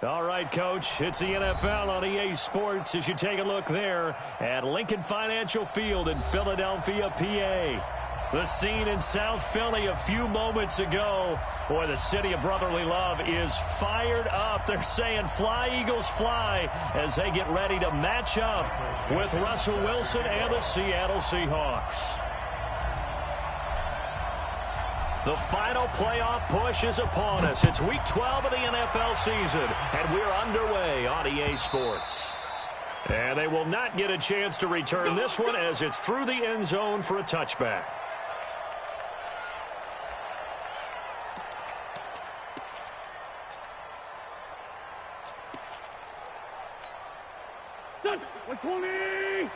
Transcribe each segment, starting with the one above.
All right, Coach, it's the NFL on EA Sports as you take a look there at Lincoln Financial Field in Philadelphia, PA. The scene in South Philly a few moments ago. Boy, the city of brotherly love is fired up. They're saying fly, Eagles, fly as they get ready to match up with Russell Wilson and the Seattle Seahawks. The final playoff push is upon us. It's Week 12 of the NFL season, and we're underway on EA Sports. And they will not get a chance to return this one as it's through the end zone for a touchback. Done. 120.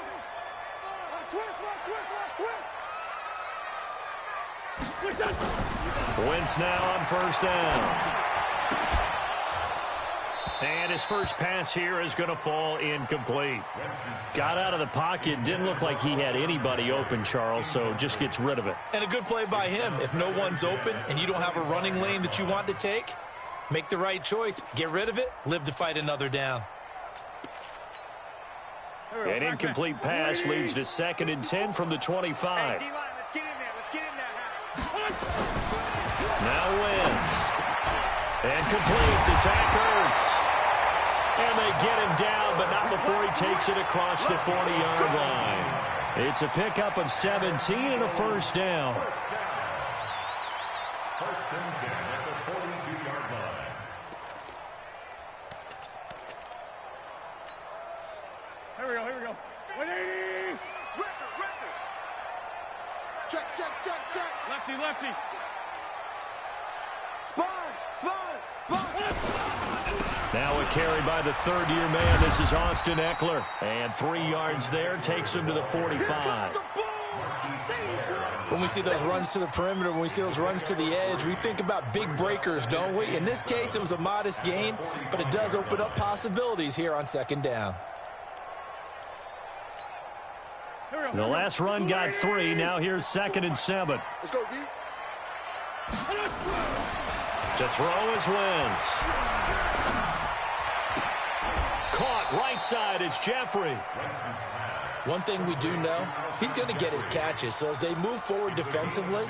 Wentz now on first down. And his first pass here is going to fall incomplete. Got out of the pocket. Didn't look like he had anybody open, Charles, so just gets rid of it. And a good play by him. If no one's open and you don't have a running lane that you want to take, make the right choice. Get rid of it. Live to fight another down. An incomplete pass leads to 2nd and 10 from the 25. Now Wentz. And complete to Zach Ertz. And they get him down, but not before he takes it across the 40-yard line. It's a pickup of 17 and a first down. First and 10 at the 42-yard line. Here we go. 180. Check. Lefty. Now a carry by the third-year man. This is Austin Eckler. And 3 yards there takes him to the 45. When we see those runs to the perimeter, when we see those runs to the edge, we think about big breakers, don't we? In this case, it was a modest gain, but it does open up possibilities here on 2nd down. The last run got 3. Now here's 2nd and 7. Let's go, D. To throw is Wentz. Caught right side. It's Jeffrey. One thing we do know, he's going to get his catches. So as they move forward defensively,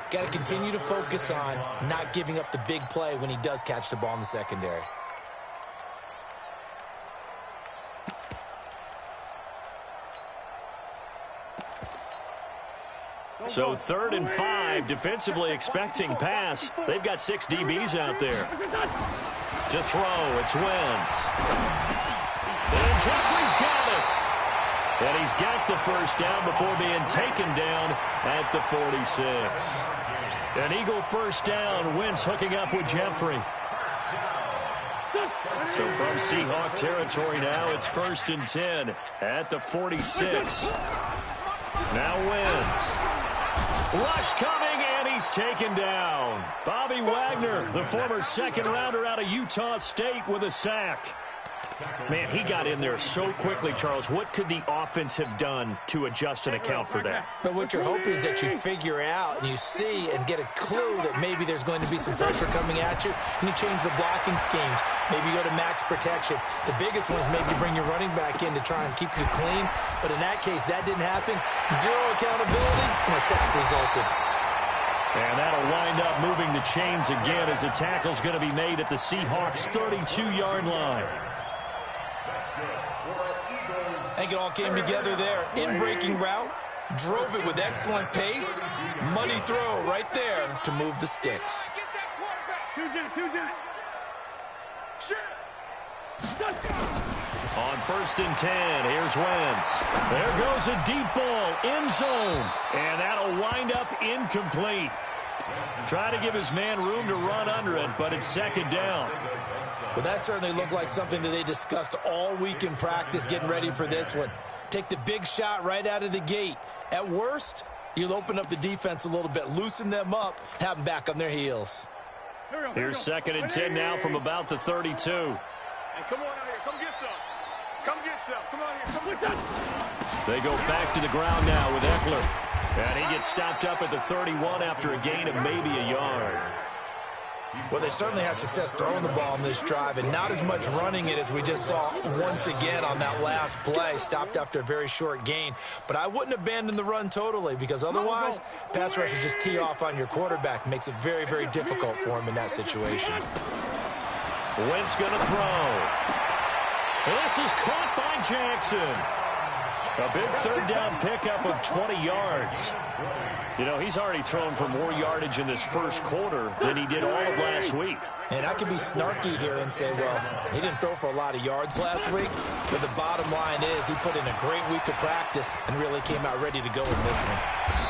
got to continue to focus on not giving up the big play when he does catch the ball in the secondary. So 3rd and 5, defensively expecting pass. They've got 6 DBs out there. To throw, it's Wentz. And Jeffrey's got it. And he's got the first down before being taken down at the 46. An Eagle first down. Wentz hooking up with Jeffrey. So from Seahawk territory now, it's 1st and 10 at the 46. Now Wentz. Rush coming, and he's taken down. Bobby Wagner, the former second-rounder out of Utah State, with a sack. Man, he got in there so quickly, Charles. What could the offense have done to adjust and account for that? But what you're hoping is that you figure out and you see and get a clue that maybe there's going to be some pressure coming at you, and you change the blocking schemes. Maybe you go to max protection. The biggest one is maybe bring your running back in to try and keep you clean. But in that case, that didn't happen. 0 accountability, and a sack resulted. And that'll wind up moving the chains again as the tackle's going to be made at the Seahawks' 32-yard line. I think it all came together there. In-breaking route, drove it with excellent pace. Money throw right there to move the sticks. On 1st and 10, here's Wentz. There goes a deep ball, end zone. And that'll wind up incomplete. Try to give his man room to run under it, but it's 2nd down. Well, that certainly looked like something that they discussed all week in practice getting ready for this one. Take the big shot right out of the gate. At worst, you'll open up the defense a little bit, loosen them up, have them back on their heels. Here's 2nd and 10 now from about the 32. Hey, come on out here. Come get some. Come get some. Come on here. Come with that. They go back to the ground now with Eckler. And he gets stopped up at the 31 after a gain of maybe a yard. Well, they certainly had success throwing the ball on this drive and not as much running it as we just saw once again on that last play. Stopped after a very short gain. But I wouldn't abandon the run totally because otherwise, pass rushers just tee off on your quarterback. Makes it very, very difficult for him in that situation. Wentz going to throw. This is caught by Jackson. A big third down pickup of 20 yards. You know, he's already thrown for more yardage in this first quarter than he did all of last week. And I could be snarky here and say, well, he didn't throw for a lot of yards last week, but the bottom line is he put in a great week of practice and really came out ready to go in this one.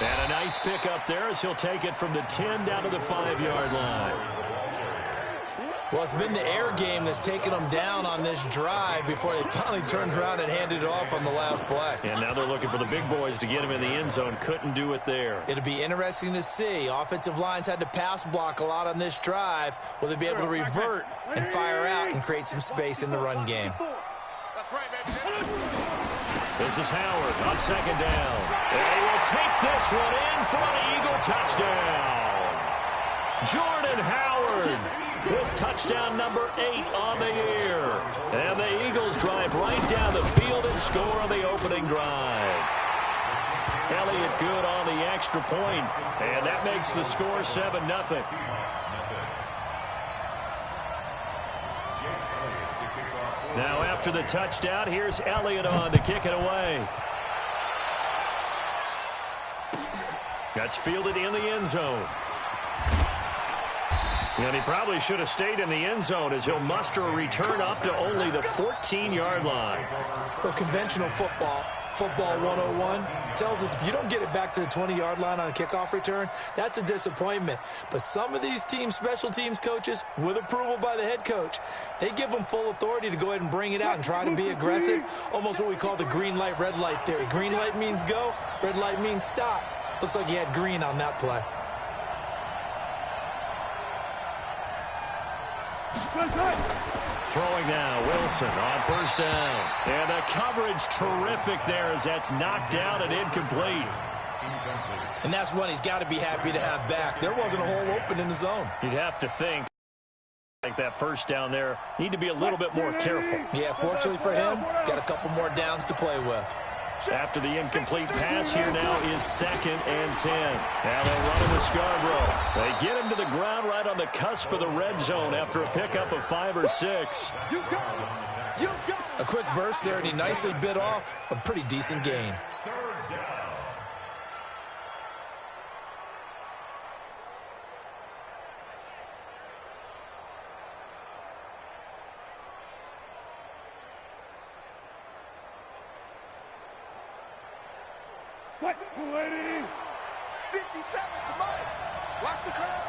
And a nice pickup there as he'll take it from the 10 down to the 5-yard line. Well, it's been the air game that's taken them down on this drive before they finally turned around and handed it off on the last play. And now they're looking for the big boys to get him in the end zone. Couldn't do it there. It'll be interesting to see. Offensive lines had to pass block a lot on this drive. Will they be able to revert and fire out and create some space in the run game? That's right, baby. This is Howard on second down. They will take this one in for an Eagle touchdown. Jordan Howard with touchdown number 8 on the year. And the Eagles drive right down the field and score on the opening drive. Elliott good on the extra point, and that makes the score 7-0. Now after the touchdown, here's Elliott on to kick it away. That's fielded in the end zone. And he probably should have stayed in the end zone as he'll muster a return up to only the 14-yard line. Well, conventional football 101, tells us if you don't get it back to the 20-yard line on a kickoff return, that's a disappointment. But some of these teams, special teams coaches, with approval by the head coach, they give them full authority to go ahead and bring it out and try to be aggressive, almost what we call the green light, red light theory. Green light means go, red light means stop. Looks like he had green on that play. Throwing now, Wilson on first down. And the coverage terrific there as that's knocked down and incomplete. And that's one he's got to be happy to have back. There wasn't a hole open in the zone. You'd have to think like that first down there. Need to be a little bit more careful. Yeah, fortunately for him, got a couple more downs to play with. After the incomplete pass, here now is 2nd and 10. Now they'll run into Scarborough. They get him to the ground right on the cusp of the red zone after a pickup of 5 or 6. A quick burst there, and he nicely bit off a pretty decent gain. Waiting. 57, come on. Watch the crowd.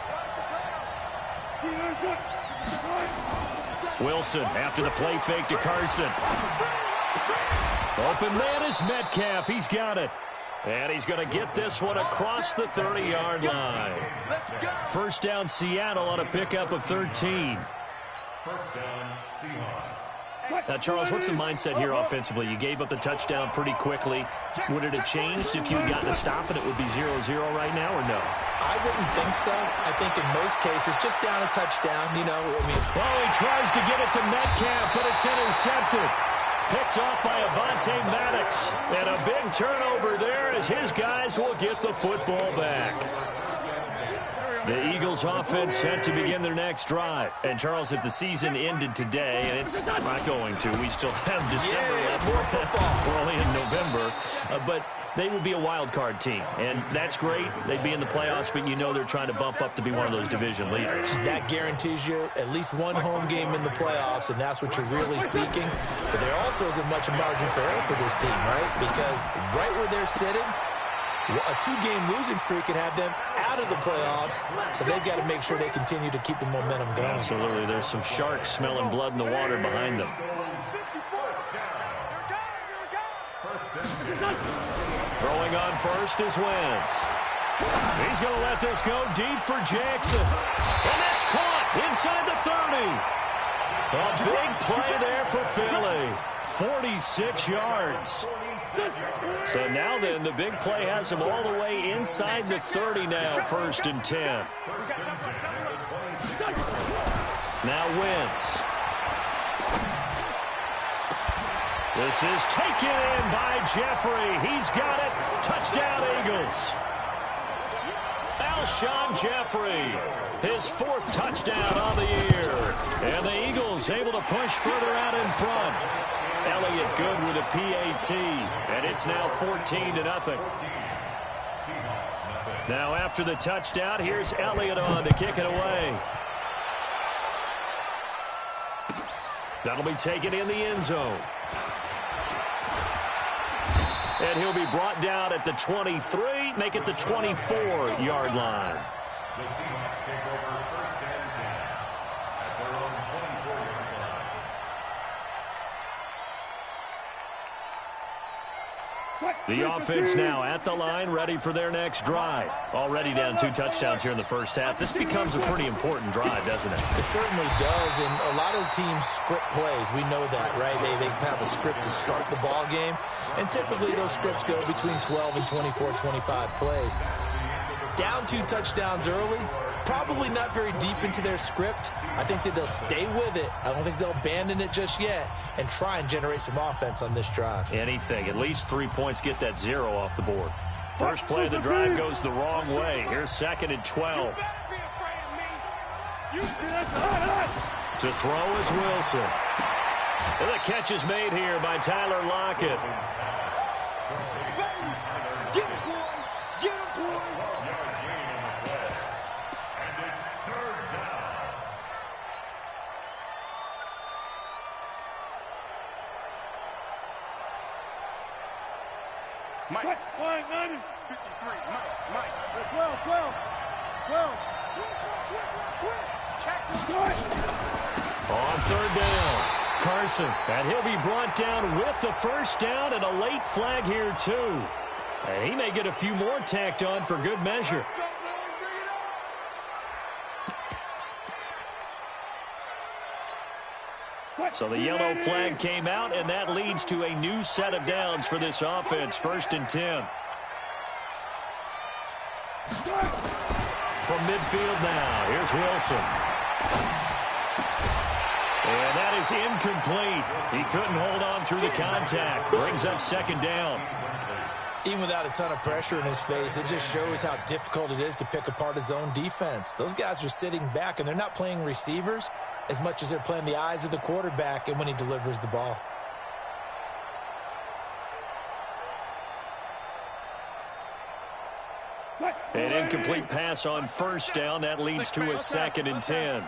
Wilson after the play fake to Carson. Open man is Metcalf. He's got it. And he's going to get this one across the 30-yard line. First down, Seattle on a pickup of 13. First down, Seahawks. Now, Charles, what's the mindset here offensively? You gave up the touchdown pretty quickly. Would it have changed if you had gotten a stop and it would be 0-0 right now, or no? I wouldn't think so. I think in most cases, just down a touchdown, you know. Well, he tries to get it to Metcalf, but it's intercepted. Picked off by Avonte Maddox. And a big turnover there as his guys will get the football back. The Eagles offense set to begin their next drive. And, Charles, if the season ended today, and it's not going to, we still have December left. We're only in November. But they would be a wild card team. And that's great. They'd be in the playoffs, but you know they're trying to bump up to be one of those division leaders. That guarantees you at least one home game in the playoffs, and that's what you're really seeking. But there also isn't much margin for error for this team, right? Because right where they're sitting, a 2-game losing streak can have them out of the playoffs, so they've got to make sure they continue to keep the momentum going. Absolutely. There's some sharks smelling blood in the water behind them. Throwing on first is Wentz. He's going to let this go deep for Jackson. And that's caught inside the 30. A big play there for Philly. 46 yards. So now then, the big play has him all the way inside the 30 now, 1st and 10. Now Wentz. This is taken in by Jeffrey. He's got it. Touchdown, Eagles. Alshon Jeffrey, his 4th touchdown on the year. And the Eagles able to push further out in front. Elliott good with a PAT, and it's now 14-0. Now after the touchdown, here's Elliott on to kick it away. That'll be taken in the end zone. And he'll be brought down at the 23, make it the 24-yard line. The Seahawks take over 1st and 10 at their own 24-yard line. The offense now at the line, ready for their next drive. Already down 2 touchdowns here in the first half. This becomes a pretty important drive, doesn't it? It certainly does, and a lot of teams script plays. We know that, right? They have a script to start the ball game, and typically those scripts go between 12 and 24, 25 plays. Down 2 touchdowns early, probably not very deep into their script. I think that they'll stay with it. I don't think they'll abandon it just yet and try and generate some offense on this drive. Anything. At least 3 points, get that 0 off the board. First play of the drive goes the wrong way. Here's 2nd and 12. To throw is Wilson. And the catch is made here by Tyler Lockett. Mike. 53. Mike. 12. On 3rd down, Carson. And he'll be brought down with the 1st down and a late flag here, too. And he may get a few more tacked on for good measure. So the yellow flag came out, and that leads to a new set of downs for this offense. 1st and 10. From midfield now, here's Wilson. And that is incomplete. He couldn't hold on through the contact. Brings up 2nd down. Even without a ton of pressure in his face, it just shows how difficult it is to pick apart his own defense. Those guys are sitting back, and they're not playing receivers as much as they're playing the eyes of the quarterback and when he delivers the ball. An incomplete pass on 1st down. That leads to a 2nd and 10.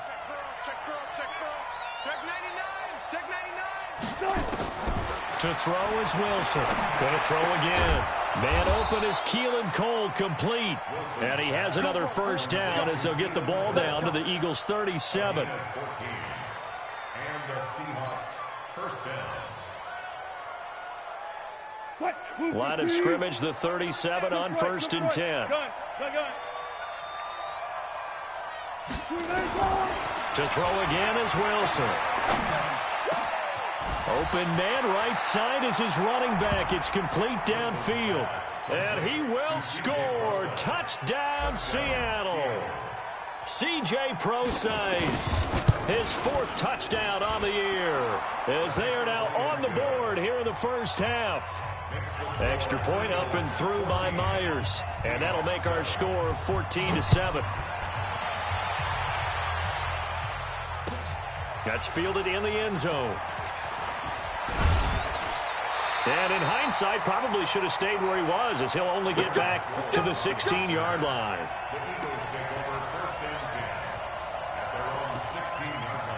To throw is Wilson. Going to throw again. Man open is Keelan Cole, complete. And he has another 1st down as they'll get the ball down to the Eagles' 37. And the Seahawks 1st down. Line of scrimmage, the 37 on 1st and 10. To throw again is Wilson. Open man, right side is his running back. It's complete downfield. And he will score. Touchdown, Seattle. C.J. Prosise, his 4th touchdown on the year, as they are now on the board here in the first half. Extra point up and through by Myers. And that'll make our score 14-7. That's fielded in the end zone. And in hindsight, probably should have stayed where he was, as he'll only get back to the 16-yard line. The Eagles take over 1st and 10 at their own 16-yard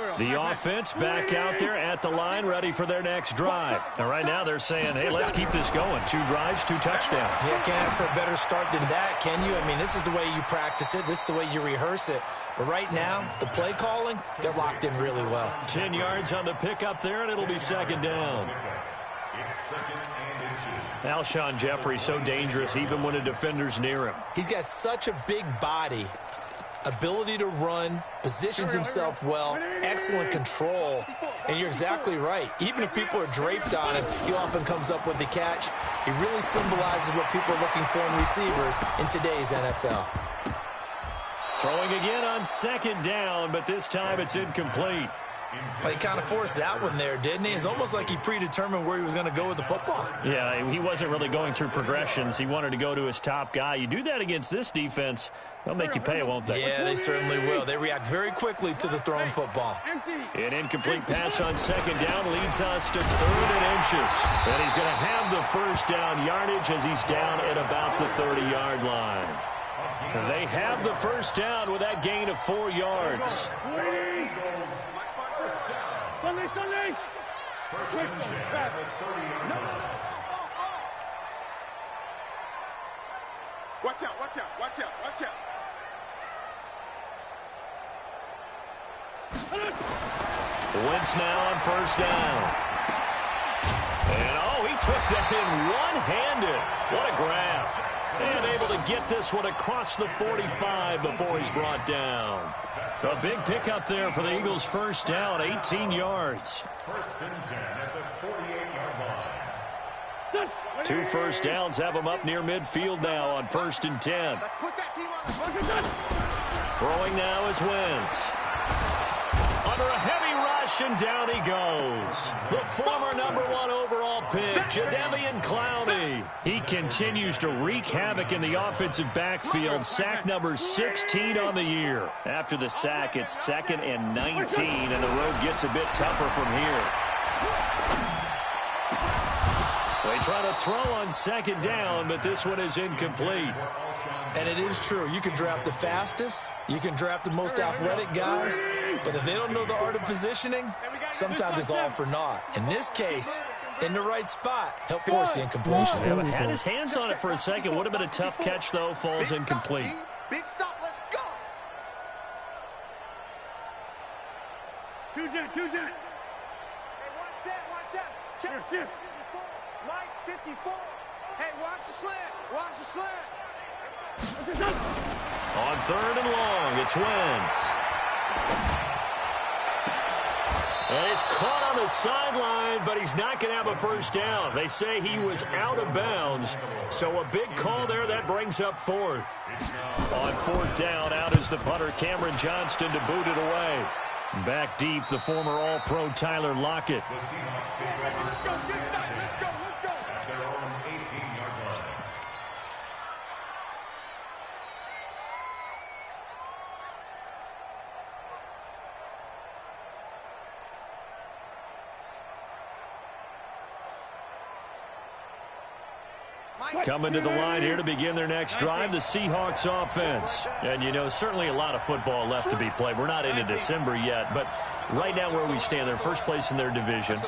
line. The offense back out there at the line, ready for their next drive. And right now they're saying, hey, let's keep this going. 2 drives, 2 touchdowns. Yeah, can't ask for a better start than that, can you? I mean, this is the way you practice it. This is the way you rehearse it. But right now, the play calling, they're locked in really well. 10 yards on the pickup there, and it'll be 2nd down. It's 2nd and 2. Alshon Jeffrey, so dangerous even when a defender's near him. He's got such a big body, ability to run, positions himself well, excellent control. And you're exactly right. Even if people are draped on him, he often comes up with the catch. He really symbolizes what people are looking for in receivers in today's NFL. Throwing again on second down, but this time it's incomplete. Well, he kind of forced that one there, didn't he? It's almost like he predetermined where he was going to go with the football. Yeah, he wasn't really going through progressions. He wanted to go to his top guy. You do that against this defense, they'll make you pay, won't they? Yeah, they certainly will. They react very quickly to the thrown football. An incomplete pass on second down leads us to 3rd and inches. And he's going to have the first down yardage as he's down at about the 30-yard line. They have the first down with that gain of 4 yards. Sunday! First and 10 at the 30-yard line. Watch out, watch out, watch out, watch out. Wentz now on first down. And, he took that in one-handed. What a grab. And able to get this one across the 45 before he's brought down. A big pickup there for the Eagles' first down, 18 yards. First and 10 at the 48-yard line. 2 first downs have him up near midfield now on 1st and 10. Let's put that team on. Throwing now is Wentz. Under a heavy rush, and down he goes. The former #1 overall pick, Jadeveon Clowney. He continues to wreak havoc in the offensive backfield. Sack number 16 on the year. After the sack, it's 2nd and 19, and the road gets a bit tougher from here. They try to throw on second down, but this one is incomplete. And it is true. You can draft the fastest. You can draft the most athletic guys. But if they don't know the art of positioning, sometimes it's all for naught. In this case, in the right spot, help force the incompletion. Yeah, but had his hands on it for a second. Would have been a tough catch, though. Falls incomplete. Big stop, let's go. 2 jet. Hey, one set. Check. 54. Mike, 54. Hey, watch the slant. On 3rd and long, it's Wentz. And he's caught on the sideline, but he's not going to have a first down. They say he was out of bounds, so a big call there. That brings up 4th. On 4th down, out is the punter, Cameron Johnston, to boot it away. Back deep, the former All-Pro Tyler Lockett. The Seahawks take over Let's go. at their own 18-yard line. Coming to the line here to begin their next drive, the Seahawks offense. And, certainly a lot of football left to be played. We're not into December yet, but right now where we stand, they're first place in their division.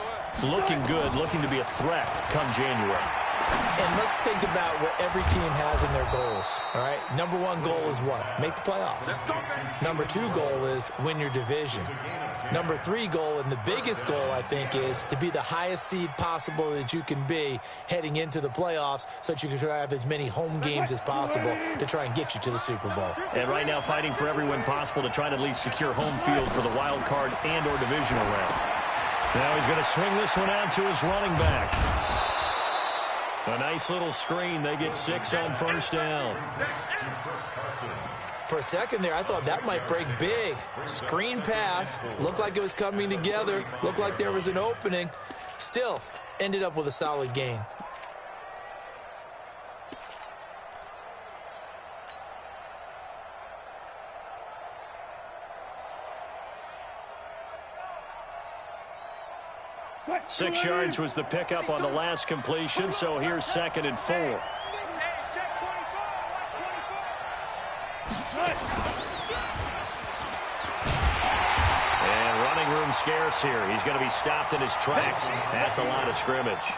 Looking good, looking to be a threat come January. And let's think about what every team has in their goals, all right? #1 goal is what? Make the playoffs. #2 goal is win your division. #3 goal, and the biggest goal, I think, is to be the highest seed possible that you can be heading into the playoffs so that you can have as many home games as possible to try and get you to the Super Bowl. And right now fighting for every win possible to try to at least secure home field for the wild card and or divisional round. Now he's going to swing this one out to his running back. A nice little screen. They get 6 on first down. For a second there, I thought that might break big. Screen pass. Looked like it was coming together. Looked like there was an opening. Still, ended up with a solid gain. Six yards was the pickup on the last completion, so here's 2nd and 4. Hey, check 24. And running room scarce here. He's going to be stopped in his tracks at the line of scrimmage.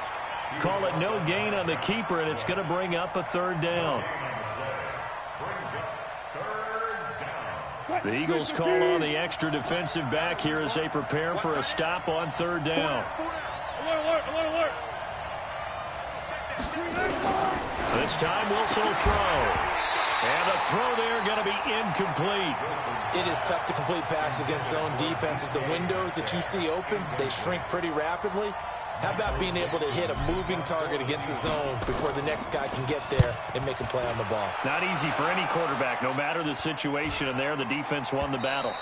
Call it no gain on the keeper, and it's going to bring up a 3rd down. The Eagles call on the extra defensive back here as they prepare for a stop on 3rd down. Alert. This time Wilson will throw. And the throw there going to be incomplete. It is tough to complete passes against zone defenses. The windows that you see open, they shrink pretty rapidly. How about being able to hit a moving target against a zone before the next guy can get there and make a play on the ball? Not easy for any quarterback, no matter the situation, and there the defense won the battle.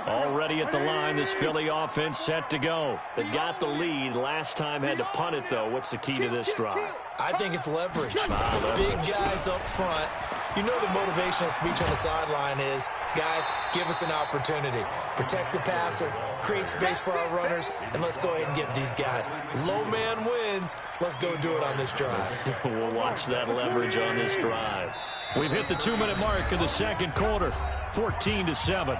Already at the line, this Philly offense set to go. They got the lead. Last time had to punt it, though. What's the key to this drive? I think it's leverage. Big guys up front. You know the motivational speech on the sideline is, guys, give us an opportunity. Protect the passer, create space for our runners, and let's go ahead and get these guys. Low man wins. Let's go do it on this drive. We'll watch that leverage on this drive. We've hit the 2-minute mark of the second quarter, 14-7.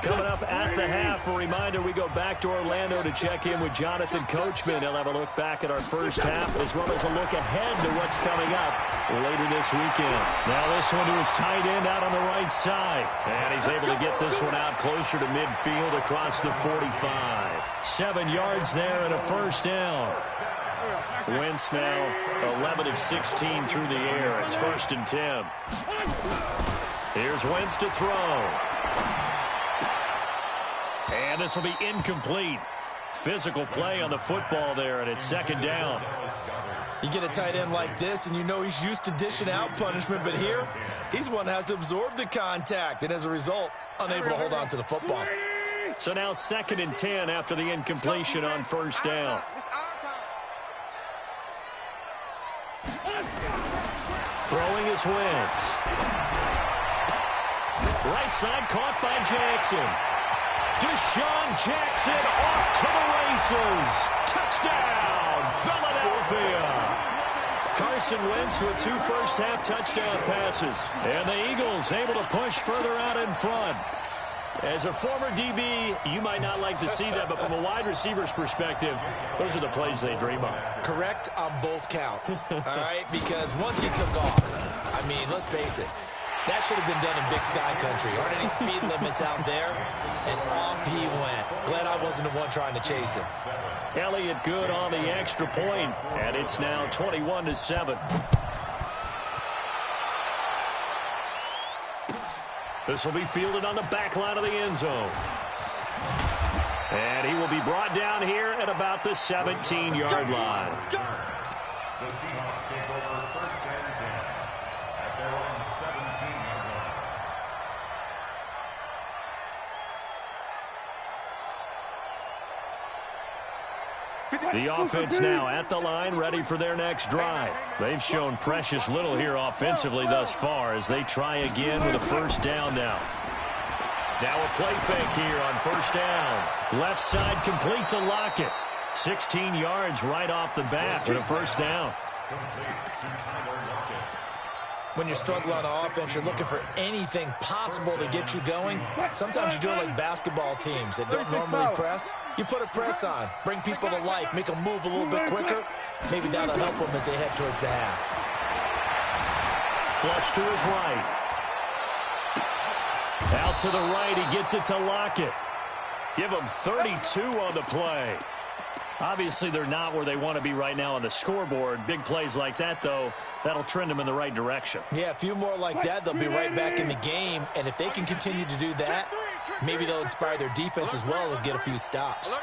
Coming up at the half, a reminder, we go back to Orlando to check in with Jonathan Coachman. He'll have a look back at our first half as well as a look ahead to what's coming up later this weekend. Now this one to his tight end out on the right side. And he's able to get this one out closer to midfield across the 45. 7 yards there and a first down. Wentz now 11 of 16 through the air. It's 1st and 10. Here's Wentz to throw. And this will be incomplete. Physical play on the football there, and it's 2nd down. You get a tight end like this, and you know he's used to dishing out punishment, but here, he's one that has to absorb the contact, and as a result, unable to hold on to the football. So now 2nd and 10 after the incompletion on 1st down. Throwing is Wentz. Right side caught by Jackson. Deshaun Jackson off to the races. Touchdown, Philadelphia. Carson Wentz with 2 first-half touchdown passes. And the Eagles able to push further out in front. As a former DB, you might not like to see that, but from a wide receiver's perspective, those are the plays they dream of. Correct on both counts, all right? Because once he took off, I mean, let's face it, that should have been done in Big Sky country. Aren't any speed limits out there? And off he went. Glad I wasn't the one trying to chase him. Elliott good on the extra point, and it's now 21-7. This will be fielded on the back line of the end zone. And he will be brought down here at about the 17-yard line. The Seahawks take over 1st and 10 at their own 17-yard line. The offense now at the line, ready for their next drive. They've shown precious little here offensively thus far as they try again with a 1st down now. Now a play fake here on 1st down. Left side complete to Lockett. 16 yards right off the bat with a 1st down. When you're struggling on offense, you're looking for anything possible to get you going. Sometimes you do it like basketball teams that don't normally press. You put a press on, bring people to life, make them move a little bit quicker. Maybe that'll help them as they head towards the half. Flush to his right. Out to the right, he gets it to Lockett. Give him 32 on the play. Obviously, they're not where they want to be right now on the scoreboard. Big plays like that, though, that'll trend them in the right direction. Yeah, a few more like that, they'll be right back in the game. And if they can continue to do that, maybe they'll inspire their defense as well and get a few stops.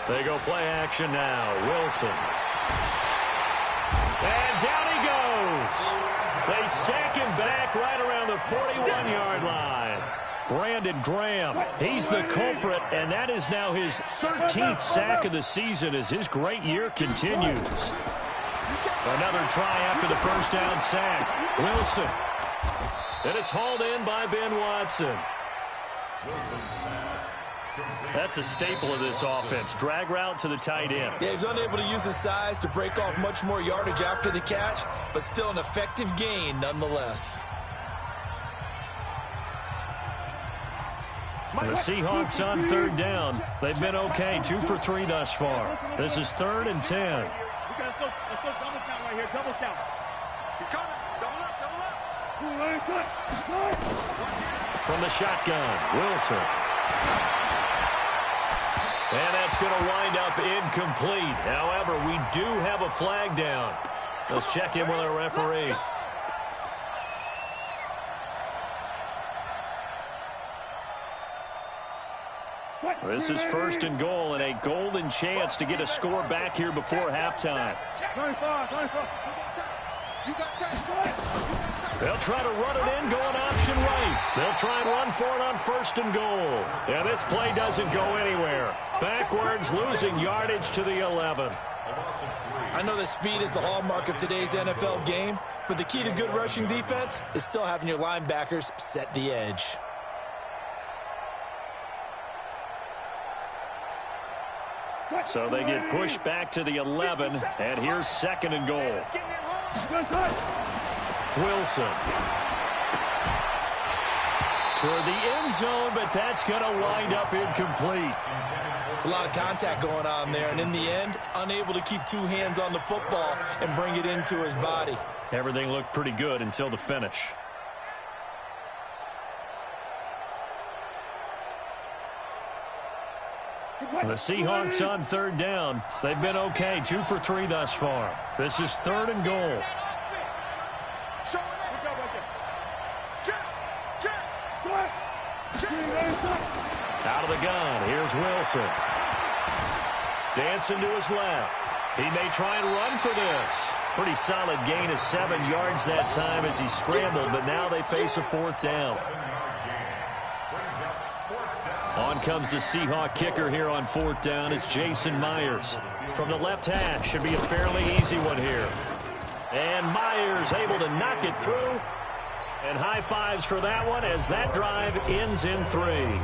They go play action now. Wilson. And down he goes. They sack him back right around the 41-yard line. Brandon Graham, he's the culprit, and that is now his 13th sack of the season as his great year continues. Another try after the 1st down sack. Wilson. And it's hauled in by Ben Watson. That's a staple of this offense. Drag route to the tight end. Yeah, he's unable to use his size to break off much more yardage after the catch, but still an effective gain nonetheless. The Seahawks on 3rd down. They've been okay, 2 for 3 thus far. This is 3rd and 10. Let's go double count right here, double count. He's coming, double up, double up. From the shotgun, Wilson. And that's going to wind up incomplete. However, we do have a flag down. Let's check in with our referee. This is 1st and goal and a golden chance to get a score back here before halftime. They'll try to run it in, going option right. They'll try and run for it on 1st and goal. And this play doesn't go anywhere. Backwards, losing yardage to the 11. I know that speed is the hallmark of today's NFL game, but the key to good rushing defense is still having your linebackers set the edge. So they get pushed back to the 11, and here's 2nd and goal. Wilson. Toward the end zone, but that's going to wind up incomplete. It's a lot of contact going on there, and in the end, unable to keep 2 hands on the football and bring it into his body. Everything looked pretty good until the finish. The Seahawks on 3rd down. They've been okay, 2 for 3 thus far. This is 3rd and goal. Out of the gun, here's Wilson. Dancing to his left. He may try and run for this. Pretty solid gain of 7 yards that time as he scrambled, but now they face a 4th down. On comes the Seahawk kicker here on 4th down. It's Jason Myers. From the left hash, should be a fairly easy one here. And Myers able to knock it through. And high fives for that one as that drive ends in 3.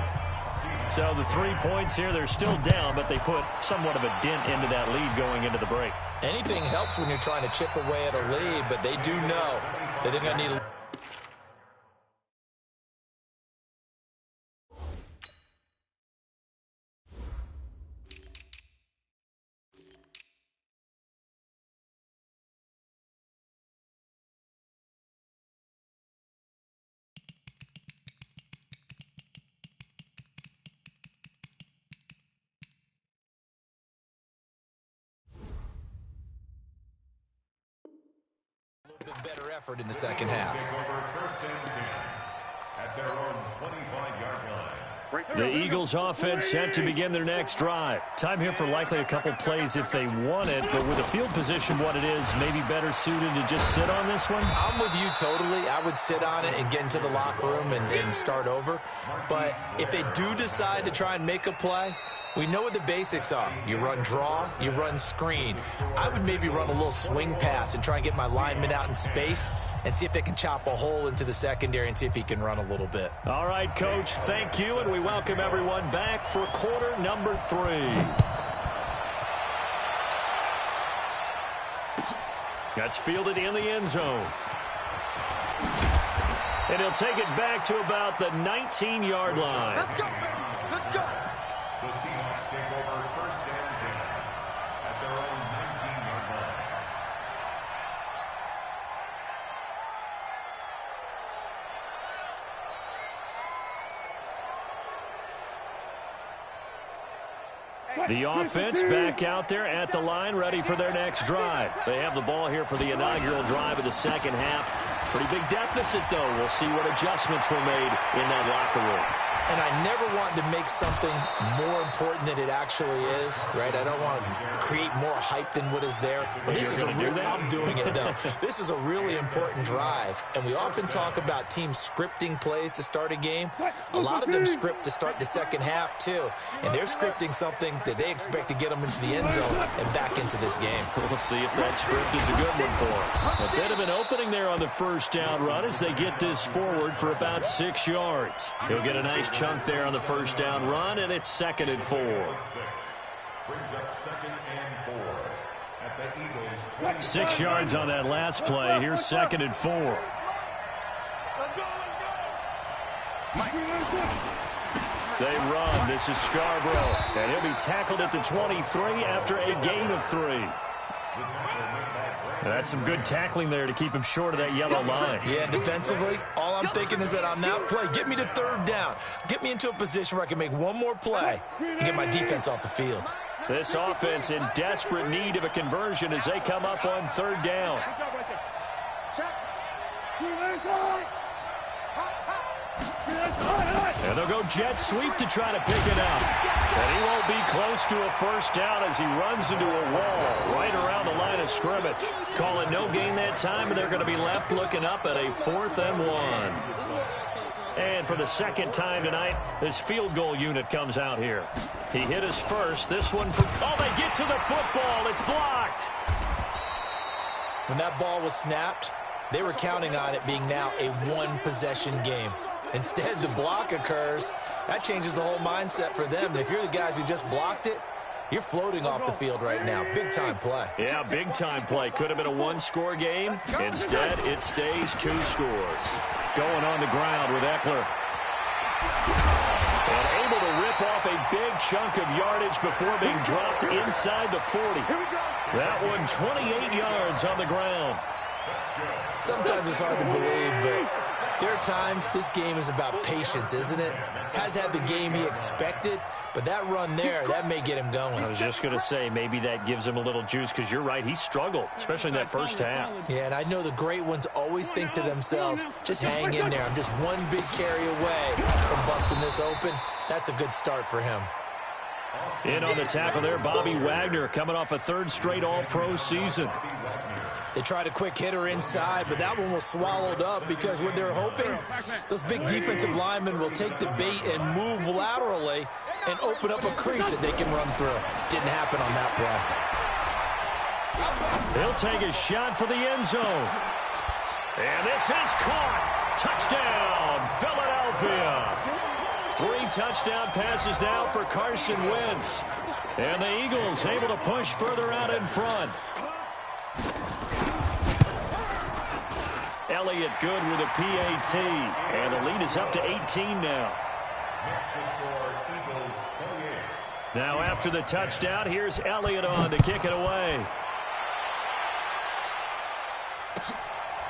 So the 3 points here, they're still down, but they put somewhat of a dent into that lead going into the break. Anything helps when you're trying to chip away at a lead, but they do know that they're going to need a better effort in the second half. At their own 25-yard line. The Eagles offense set to begin their next drive. Time here for likely a couple plays if they want it, but with the field position what it is, maybe better suited to just sit on this one? I'm with you totally. I would sit on it and get into the locker room and start over. But if they do decide to try and make a play, we know what the basics are. You run draw, you run screen. I would maybe run a little swing pass and try and get my lineman out in space and see if they can chop a hole into the secondary and see if he can run a little bit. All right, Coach, thank you, and we welcome everyone back for quarter number 3. That's fielded in the end zone. And he'll take it back to about the 19-yard line. Let's go, baby. Let's go. The Seahawks take over 1st and 10 at their own 19-yard line. The offense back out there at the line, ready for their next drive. They have the ball here for the inaugural drive of the second half. Pretty big deficit, though. We'll see what adjustments were made in that locker room. And I never want to make something more important than it actually is, right? I don't want to create more hype than what is there. But this is I'm doing it, though. This is a really important drive. And we often talk about teams scripting plays to start a game. A lot of them script to start the second half, too. And they're scripting something that they expect to get them into the end zone and back into this game. We'll see if that script is a good one for them. A bit of an opening there on the first down run as they get this forward for about 6 yards. He'll get a nice chunk there on the first down run, and it's 2nd and 4. Brings up 2nd and 4 at the Eagles' 20. 6 yards on that last play. Here's 2nd and 4. Let's go, let's go. They run. This is Scarborough, and he'll be tackled at the 23 after a gain of 3. The tackle made by Brandon That's some good tackling there to keep him short of that yellow line. Yeah, defensively, all I'm thinking is that on that play, get me to third down. Get me into a position where I can make one more play and get my defense off the field. This offense in desperate need of a conversion as they come up on third down. And they'll go jet sweep to try to pick it up. And he won't be close to a first down as he runs into a wall right around the line of scrimmage. Call it no gain that time, and they're going to be left looking up at a 4th and 1. And for the second time tonight, this field goal unit comes out here. He hit his first. This one for... Oh, they get to the football. It's blocked. When that ball was snapped, they were counting on it being now a one-possession game. Instead, the block occurs. That changes the whole mindset for them. And if you're the guys who just blocked it, you're floating off the field right now. Big-time play. Yeah, big-time play. Could have been a one-score game. Instead, it stays 2 scores. Going on the ground with Eckler. And able to rip off a big chunk of yardage before being dropped inside the 40. That one 28 yards on the ground. Sometimes it's hard to believe, but there are times this game is about patience, isn't it? Has had the game he expected, but that run there, that may get him going. I was just going to say, maybe that gives him a little juice, because you're right, he struggled, especially in that first half. Yeah, and I know the great ones always think to themselves, just hang in there. I'm just one big carry away from busting this open. That's a good start for him. In on the tackle there, Bobby Wagner, coming off a 3rd straight All-Pro season. They tried a quick hitter inside, but that one was swallowed up because what they're hoping, those big defensive linemen will take the bait and move laterally and open up a crease that they can run through. Didn't happen on that play. He'll take a shot for the end zone. And this is caught. Touchdown, Philadelphia. 3 touchdown passes now for Carson Wentz. And the Eagles able to push further out in front. Elliott good with a PAT. And the lead is up to 18 now. Now after the touchdown, here's Elliott on to kick it away.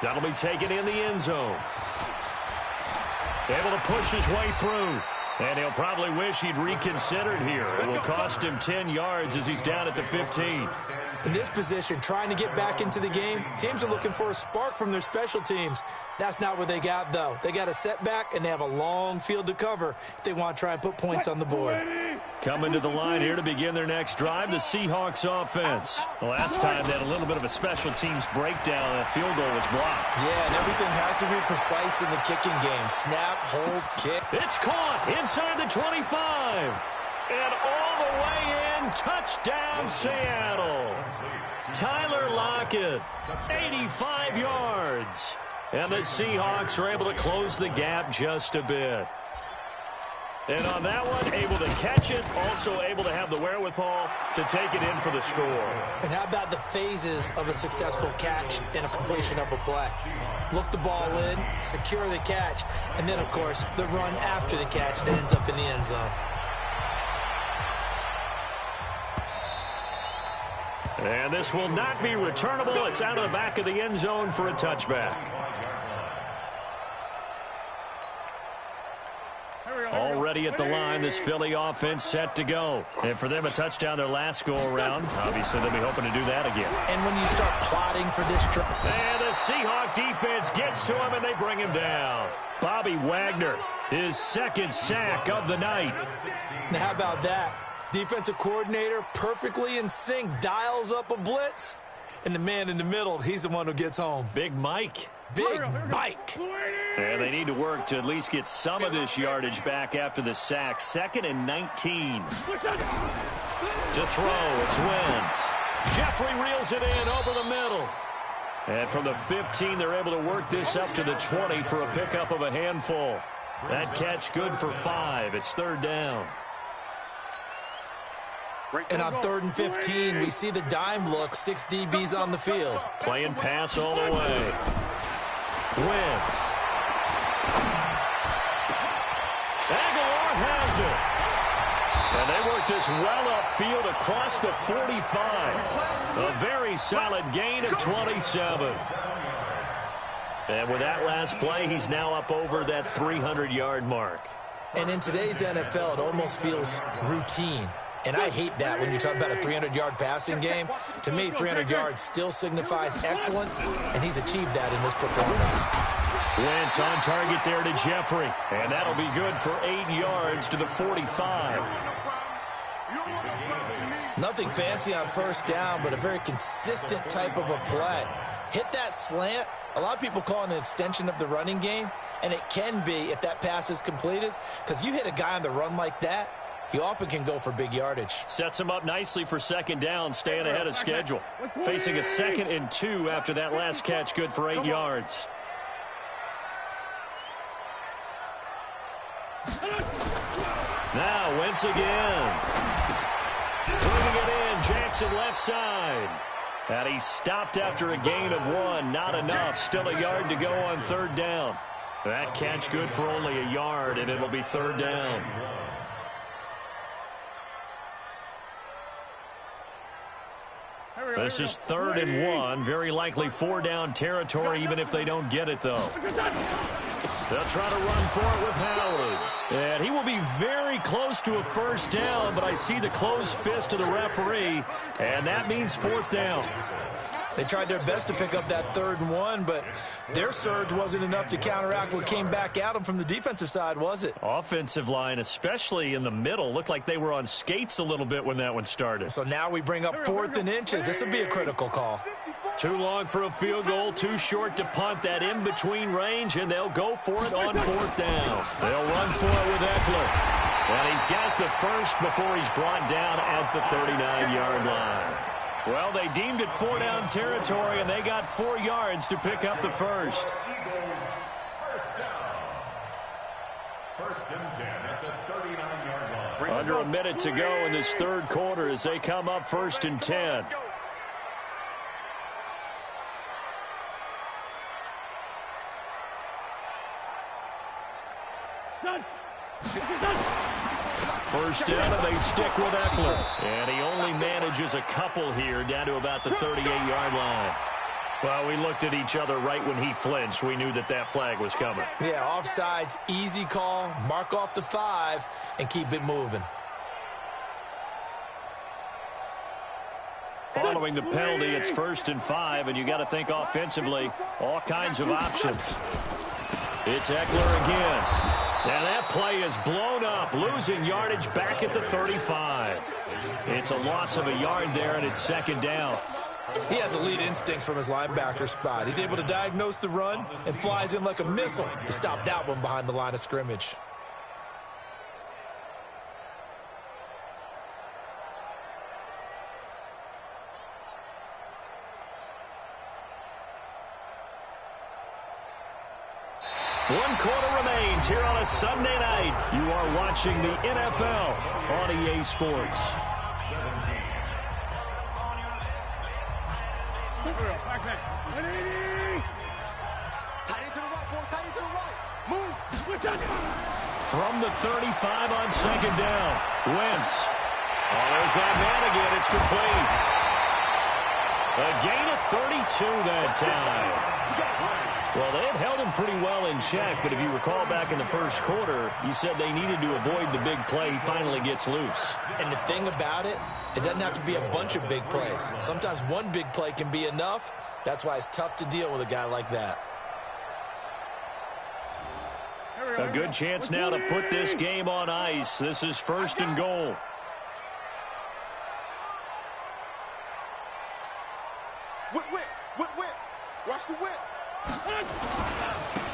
That'll be taken in the end zone. Able to push his way through. And he'll probably wish he'd reconsidered here. It will cost him 10 yards as he's down at the 15. In this position, trying to get back into the game, teams are looking for a spark from their special teams. That's not what they got, though. They got a setback, and they have a long field to cover if they want to try and put points on the board. Coming to the line here to begin their next drive, the Seahawks offense. Last time they had a little bit of a special teams breakdown. That field goal was blocked. Yeah, and everything has to be precise in the kicking game. Snap, hold, kick. It's caught inside the 25. And all the way in, touchdown Seattle. Tyler Lockett, 85 yards. And the Seahawks are able to close the gap just a bit. And on that one, able to catch it, also able to have the wherewithal to take it in for the score. And how about the phases of a successful catch and a completion of a play? Look the ball in, secure the catch, and then, of course, the run after the catch that ends up in the end zone. And this will not be returnable. It's out of the back of the end zone for a touchback. Already at the line, this Philly offense set to go. And for them, a touchdown their last go-around. Obviously, they'll be hoping to do that again. And when you start plotting for this drive. And the Seahawk defense gets to him, and they bring him down. Bobby Wagner, his 2nd sack of the night. Now, how about that? Defensive coordinator perfectly in sync, dials up a blitz. And the man in the middle, he's the one who gets home. Big Mike. Big Mike. And they need to work to at least get some of this yardage back after the sack. 2nd and 19. To throw, it's Wentz. Jeffrey reels it in over the middle. And from the 15, they're able to work this up to the 20 for a pickup of a handful. That catch good for 5. It's 3rd down. And on 3rd and 15, we see the dime look, 6 DBs on the field. Playing pass all the way. Wentz. Aguilar has it. And they work this well upfield across the 45. A very solid gain of 27. And with that last play, he's now up over that 300-yard mark. And in today's NFL, it almost feels routine. And I hate that when you talk about a 300-yard passing game. To me, 300 yards still signifies excellence, and he's achieved that in this performance. Wentz on target there to Jeffrey. And that'll be good for 8 yards to the 45. Nothing fancy on first down, but a very consistent type of a play. Hit that slant. A lot of people call it an extension of the running game, and it can be if that pass is completed, because you hit a guy on the run like that, he often can go for big yardage. Sets him up nicely for second down, staying ahead of schedule. Facing a 2nd and 2 after that last catch, good for 8 yards. Now Wentz again. Putting it in, Jackson left side. And he stopped after a gain of 1. Not enough. Still a yard to go on 3rd down. That catch good for only a yard, and it'll be 3rd down. This is 3rd and 1. Very likely 4-down territory, even if they don't get it, though. They'll try to run for it with Howard. And he will be very close to a first down, but I see the closed fist of the referee, and that means 4th down. They tried their best to pick up that 3rd and 1, but their surge wasn't enough to counteract what came back at them from the defensive side, was it? Offensive line, especially in the middle, looked like they were on skates a little bit when that one started. So now we bring up 4th and inches. This would be a critical call. Too long for a field goal, too short to punt. That in-between range, and they'll go for it on 4th down. They'll run for it with Eckler. And he's got the first before he's brought down at the 39-yard line. Well, they deemed it 4-down territory, and they got 4 yards to pick up the first. Eagles, first down. 1st and 10 at the 39-yard line. Under a minute to go in this 3rd quarter as they come up 1st and 10. First down, and they stick with Eckler. And he only manages a couple here down to about the 38-yard line. Well, we looked at each other right when he flinched. We knew that that flag was coming. Yeah, offsides, easy call, mark off the 5, and keep it moving. Following the penalty, it's 1st and 5, and you got to think offensively, all kinds of options. It's Eckler again. And that play is blown up, losing yardage back at the 35. It's a loss of a yard there, and it's 2nd down. He has elite instincts from his linebacker spot. He's able to diagnose the run and flies in like a missile to stop that one behind the line of scrimmage. One quarter remains here on a Sunday night. You are watching the NFL on EA Sports. From the 35 on 2nd down, Wentz. Oh, there's that man again. It's complete. A gain of 32 that time. Well, they had held him pretty well in check, but if you recall back in the 1st quarter, you said they needed to avoid the big play. He finally gets loose. And the thing about it, it doesn't have to be a bunch of big plays. Sometimes one big play can be enough. That's why it's tough to deal with a guy like that. A good chance now to put this game on ice. This is 1st and goal. Whip. Watch the whip.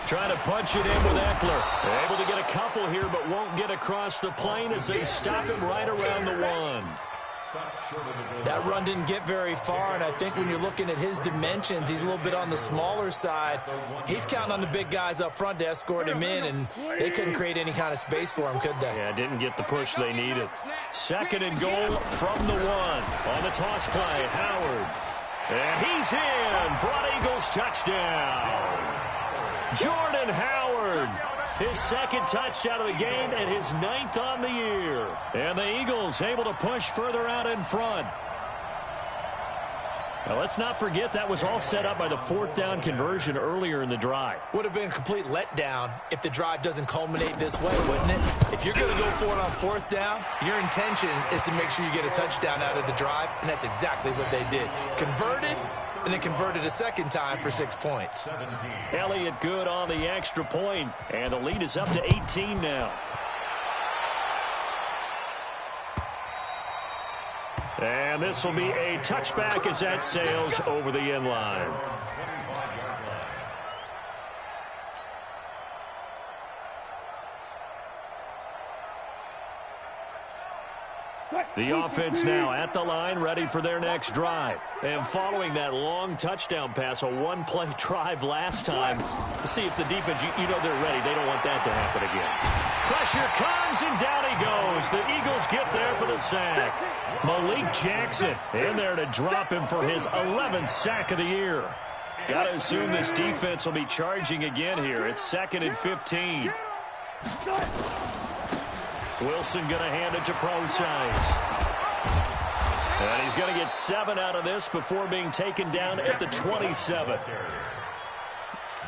Trying to punch it in with Eckler. Able to get a couple here, but won't get across the plane as they stop him right around the 1. That run didn't get very far, and I think when you're looking at his dimensions, he's a little bit on the smaller side. He's counting on the big guys up front to escort him in, and they couldn't create any kind of space for him, could they? Yeah, didn't get the push they needed. 2nd and goal from the 1. On the toss play, Howard. And he's in for an Eagles touchdown. Jordan Howard His second touchdown of the game and his 9th on the year. And the Eagles able to push further out in front. Now, let's not forget that was all set up by the 4th down conversion earlier in the drive. Would have been a complete letdown if the drive doesn't culminate this way, wouldn't it? If you're going to go for it on 4th down, your intention is to make sure you get a touchdown out of the drive, and that's exactly what they did. Converted, and then converted a second time for 6 points. Elliott good on the extra point, and the lead is up to 18 now. And this will be a touchback as that sails over the end line. The offense now at the line, ready for their next drive. And following that long touchdown pass, a one-play drive last time, to see if the defense, you know they're ready. They don't want that to happen again. Pressure comes, and down he goes. The Eagles get there for the sack. Malik Jackson in there to drop him for his 11th sack of the year. Got to assume this defense will be charging again here. It's 2nd and 15. Wilson going to hand it to Procise. And he's going to get 7 out of this before being taken down at the 27.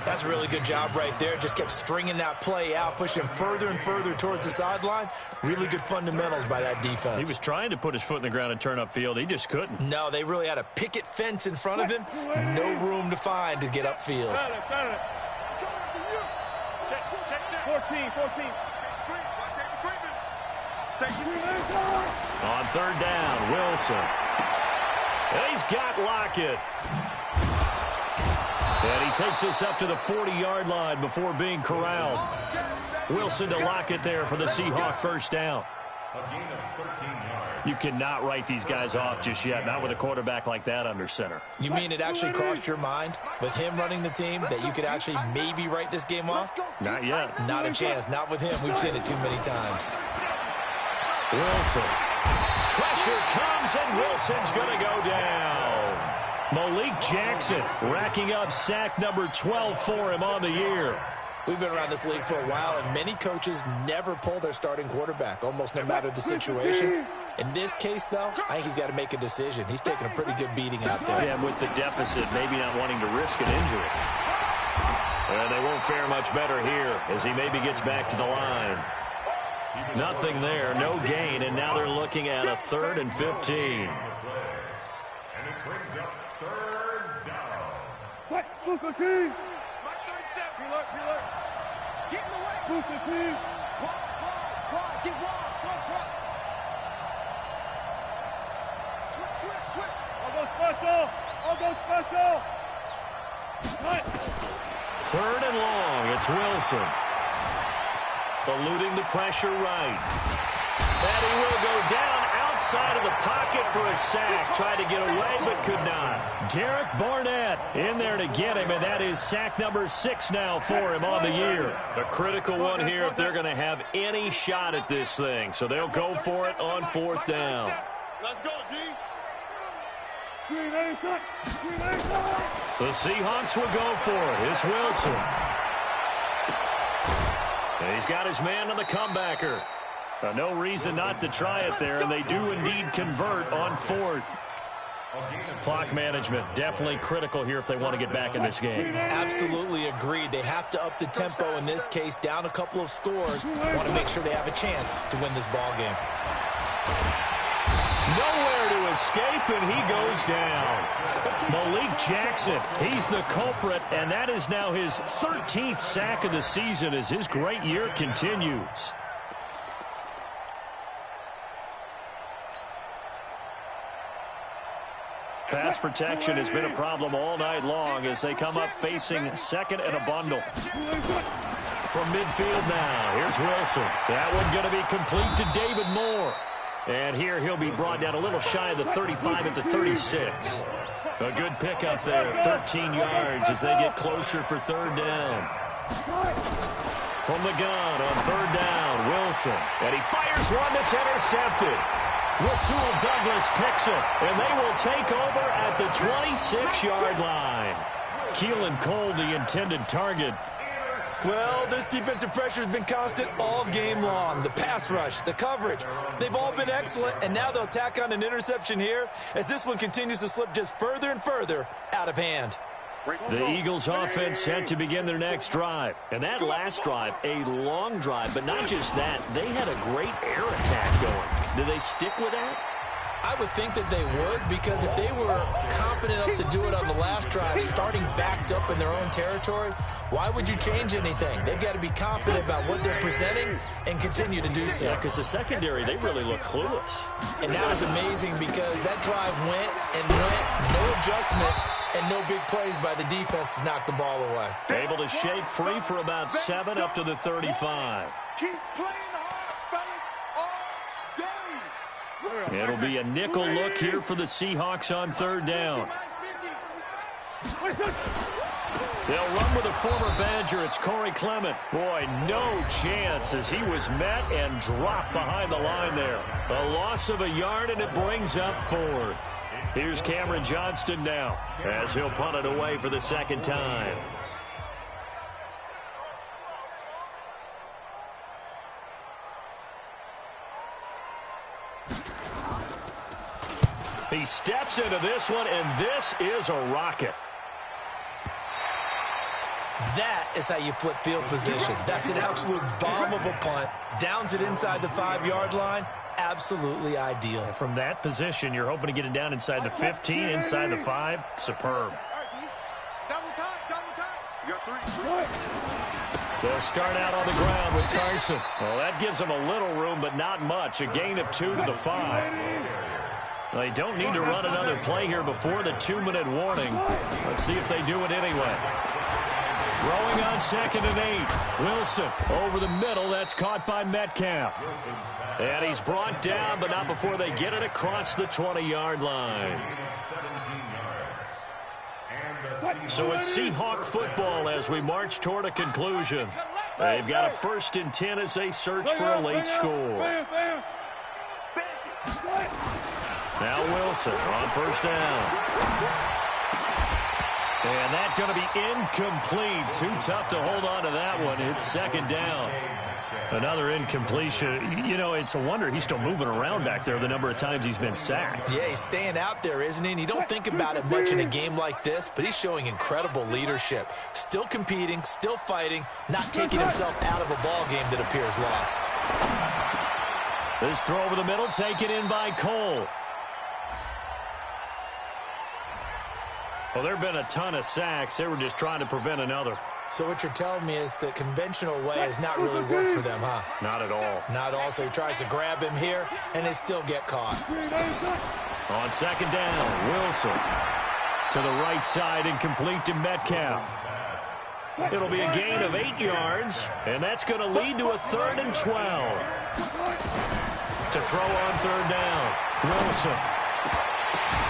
That's a really good job right there. Just kept stringing that play out, pushing further and further towards the sideline. Really good fundamentals by that defense. He was trying to put his foot in the ground and turn upfield. He just couldn't. No, they really had a picket fence in front of him. No room to find to get upfield. 14. On 3rd down, Wilson. And he's got Lockett. And he takes us up to the 40-yard line before being corralled. Wilson to Lockett there for the Seahawk first down. A gain of 13 yards. You cannot write these guys off just yet, not with a quarterback like that under center. You mean it actually crossed your mind with him running the team that you could actually maybe write this game off? Not yet. Not a chance. Not with him. We've seen it too many times. Wilson. Pressure comes, and Wilson's going to go down. Malik Jackson racking up sack number 12 for him on the year. We've been around this league for a while, and many coaches never pull their starting quarterback, almost no matter the situation. In this case, though, I think he's got to make a decision. He's taking a pretty good beating out there. Yeah, with the deficit, maybe not wanting to risk an injury. And they won't fare much better here as he maybe gets back to the line. Nothing there, no gain, and now they're looking at a 3rd and 15. And it brings up 3rd down. Booker T. Reload. Get in the way. Booker T. Wide. Get wide. Switch. I'll go special. 3rd and long. It's Wilson. Eluding the pressure right. And he will go down outside of the pocket for a sack. Tried to get away, but could not. Derek Barnett in there to get him, and that is sack number 6 now for him on the year. A critical one here if they're going to have any shot at this thing. So they'll go for it on 4th down. Let's go, D. The Seahawks will go for it. It's Wilson. And he's got his man on the comebacker. No reason not to try it there, and they do indeed convert on 4th. Clock management definitely critical here if they want to get back in this game. Absolutely agreed. They have to up the tempo in this case, down a couple of scores. Want to make sure they have a chance to win this ball game. Nowhere to escape, and he goes down. Malik Jackson, he's the culprit, and that is now his 13th sack of the season as his great year continues. Pass protection has been a problem all night long as they come up facing 2nd and a bundle. From midfield now, here's Wilson. That one going to be complete to David Moore. And here he'll be brought down a little shy of the 35 at the 36. A good pickup there, 13 yards as they get closer for 3rd down. From the gun on 3rd down, Wilson. And he fires one that's intercepted. Rasul Douglas picks it, and they will take over at the 26-yard line. Keelan Cole, the intended target. Well, this defensive pressure has been constant all game long. The pass rush, the coverage, they've all been excellent, and now they'll tack on an interception here as this one continues to slip just further and further out of hand. The Eagles offense set to begin their next drive. And that last drive, a long drive, but not just that. They had a great air attack going. Do they stick with that? I would think that they would, because if they were confident enough to do it on the last drive, starting backed up in their own territory, why would you change anything? They've got to be confident about what they're presenting and continue to do so. Yeah, because the secondary, they really look clueless. And that was amazing because that drive went and went, no adjustments, and no big plays by the defense to knock the ball away. Able to shake free for about 7 up to the 35. Keep playing hard, fellas, all day. It'll be a nickel look here for the Seahawks on 3rd down. They'll run with a former Badger. It's Corey Clement. Boy, no chance as he was met and dropped behind the line there. A loss of a yard, and it brings up 4th. Here's Cameron Johnston now as he'll punt it away for the 2nd time. He steps into this one, and this is a rocket. That is how you flip field position. That's an absolute bomb of a punt. Downs it inside the 5-yard line. Absolutely ideal. From that position, you're hoping to get it down inside the 15, inside the 5. Superb. Double time. You got 3. They'll start out on the ground with Carson. Well, that gives them a little room, but not much. A gain of 2 to the 5. They don't need to run another play here before the 2-minute warning. Let's see if they do it anyway. Throwing on 2nd and 8. Wilson over the middle. That's caught by Metcalf. And he's brought down, but not before they get it across the 20-yard line. So it's Seahawk football as we march toward a conclusion. They've got a 1st and 10 as they search for a late score. Now Wilson on 1st down. And that's going to be incomplete. Too tough to hold on to that one. It's 2nd down. Another incompletion. You know, it's a wonder he's still moving around back there the number of times he's been sacked. Yeah, he's staying out there, isn't he? And you don't think about it much in a game like this, but he's showing incredible leadership. Still competing, still fighting, not taking himself out of a ball game that appears lost. This throw over the middle taken in by Cole. Well, there have been a ton of sacks. They were just trying to prevent another. So what you're telling me is the conventional way has not really worked for them, huh? Not at all. Not all. So he tries to grab him here, and they still get caught. On 2nd down, Wilson to the right side, incomplete to Metcalf. It'll be a gain of 8 yards, and that's going to lead to a 3rd and 12. To throw on 3rd down, Wilson.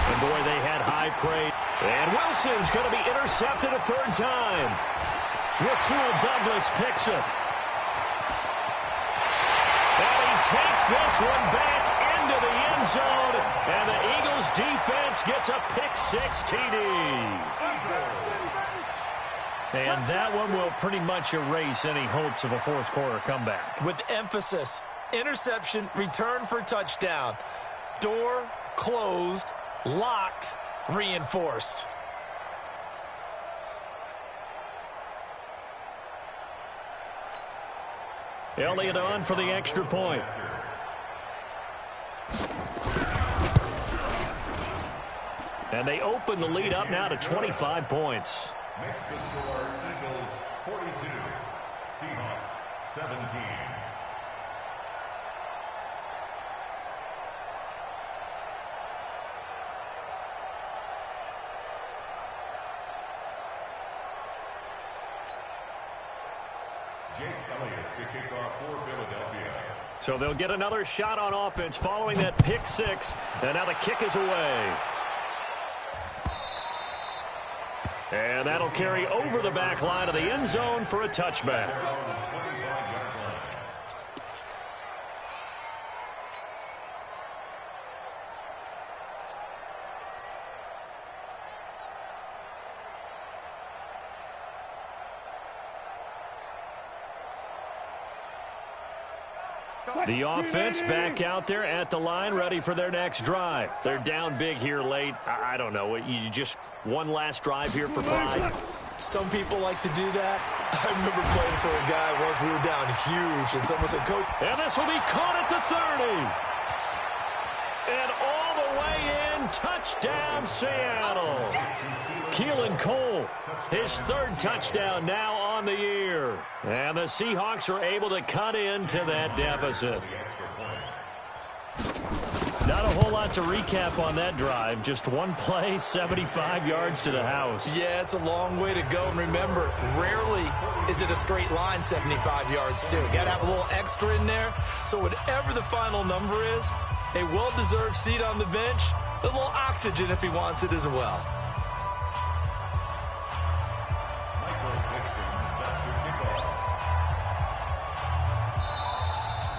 And boy, they had high praise. And Wilson's going to be intercepted a 3rd time. Rasul Douglas picks it. And he takes this one back into the end zone. And the Eagles defense gets a pick-6 TD. And that one will pretty much erase any hopes of a 4th quarter comeback. With emphasis, interception, return for touchdown. Door closed, locked, reinforced. Elliott on for the extra point. And they open the lead up now to 25 points. Makes the score Eagles 42, Seahawks 17. Jake Elliott to kick off for Philadelphia. So they'll get another shot on offense following that pick-6. And now the kick is away. And that'll carry over the back line of the end zone for a touchback. The offense back out there at the line, ready for their next drive. They're down big here late. I don't know. You just one last drive here for pride. Some people like to do that. I remember playing for a guy once we were down huge, and someone said, Coach. And this will be caught at the 30. And all the way in, touchdown Seattle. Keelan Cole, his third touchdown now on the year. And the Seahawks are able to cut into that deficit. Not a whole lot to recap on that drive. Just one play, 75 yards to the house. Yeah, it's a long way to go. And remember, rarely is it a straight line 75 yards, too. Got to have a little extra in there. So whatever the final number is, a well-deserved seat on the bench, a little oxygen if he wants it as well.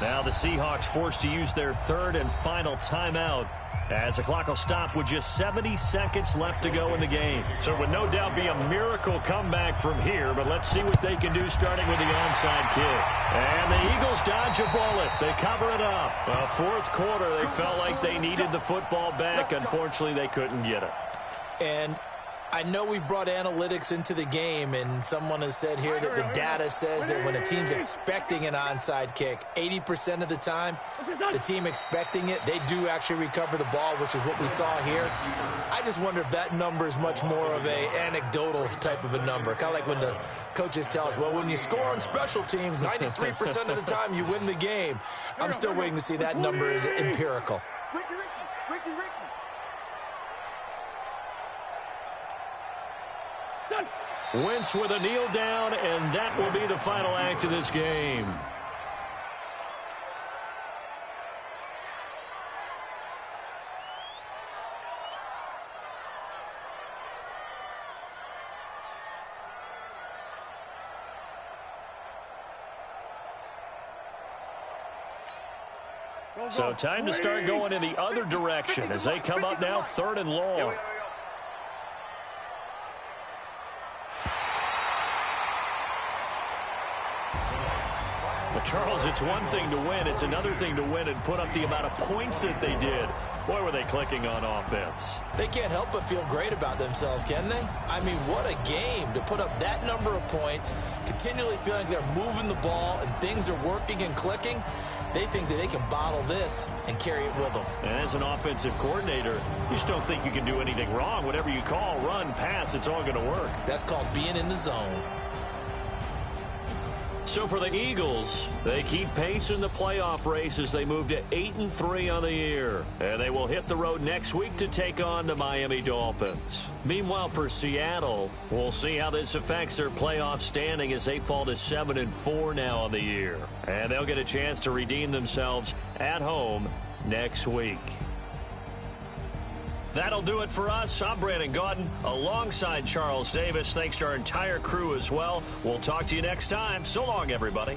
Now the Seahawks forced to use their third and final timeout as the clock will stop with just 70 seconds left to go in the game. So it would no doubt be a miracle comeback from here, but let's see what they can do starting with the onside kick. And the Eagles dodge a bullet. They cover it up. Well, fourth quarter, they felt like they needed the football back. Unfortunately, they couldn't get it. And I know we brought analytics into the game, and someone has said here that the data says that when a team's expecting an onside kick, 80% of the time, the team expecting it, they do actually recover the ball, which is what we saw here. I just wonder if that number is much more of a anecdotal type of a number. Kind of like when the coaches tell us, well, when you score on special teams, 93% of the time you win the game. I'm still waiting to see that number is empirical. Wentz with a kneel down, and that will be the final act of this game. So time to start going in the other direction as they come up now, third and long. Well, Charles, it's one thing to win. It's another thing to win and put up the amount of points that they did. Boy, were they clicking on offense. They can't help but feel great about themselves, can they? I mean, what a game to put up that number of points, continually feeling like they're moving the ball and things are working and clicking. They think that they can bottle this and carry it with them. And as an offensive coordinator, you just don't think you can do anything wrong. Whatever you call, run, pass, it's all going to work. That's called being in the zone. So for the Eagles, they keep pace in the playoff race as they move to 8-3 on the year. And they will hit the road next week to take on the Miami Dolphins. Meanwhile, for Seattle, we'll see how this affects their playoff standing as they fall to 7-4 now on the year. And they'll get a chance to redeem themselves at home next week. That'll do it for us. I'm Brandon Gaudin alongside Charles Davis. Thanks to our entire crew as well. We'll talk to you next time. So long, everybody.